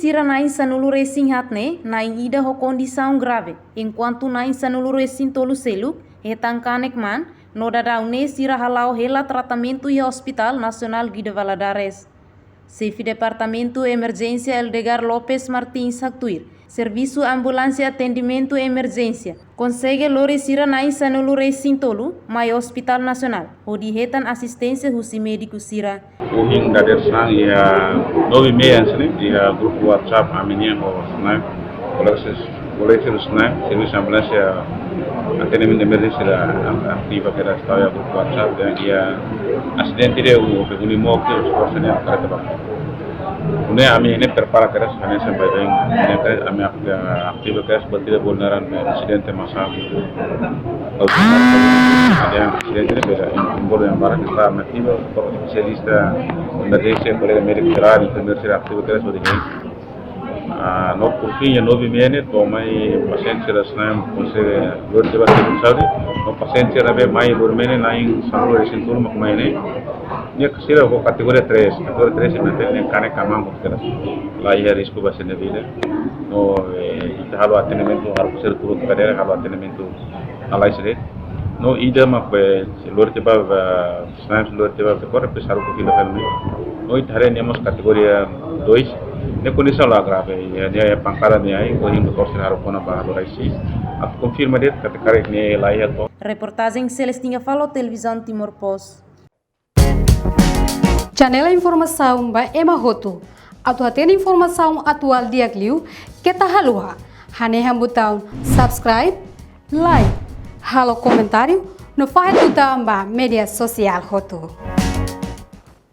sira nain sanulu racing hatne nain ida ho condição grave, enquanto nain sanulu racing tolu seluk, hetang kanek man, no dadaune sira halau hela tratamento e Hospital Nacional Guido Valadares. Chefe Departamento Emergência Eldegar Lopes Martins Haktuir, Serviço Ambulância Atendimento Emergência, consegue lore sira nain sanulu racing tolu, mai Hospital Nacional, onde hetan assistência husi médico sira. O hing dader sang ia 9h30 sini ia grup WhatsApp aminia ho snai colegas snai serviço ambulância atendimento emergência ativa que era estava grup WhatsApp dan ia acidente dia o peguni mo que os forças kareta ba une ami ini prepara keras hanya sampai dengan nanti ami aktif keras berarti bolnaran acidente masa ada acidente ini beda impor yang barang kita aktif spesialista emergência colega médico geral enfermeira aktif keras berarti no por fim 9h30 tomai paciente rasna consegue luar tiba saudi no paciente rabe mai dormene naing samlo resintur makmaine dia kesira ko kategori 3 ini kane kamang keras la ia risco basene vida no ita halo atendimento harus ser turut kadera halo atendimento alai sede no ida mak be luar tiba snaps luar tiba be kor pesar ko kilo family no ita hare nemos kategori 2 ne condição lá grave ya dia pangkala ni ai ko hindu torcer haro kona ba halo raisi a confirma det kategori ne la ia to. Reportagem Celestinha Falo, Televisão Timor Post. Janela informação ba Emma Roto. Atu atena informação atual dia kliu kita halua. Hane hambutão subscribe, like, halo comentário no faz butão ba media social Roto.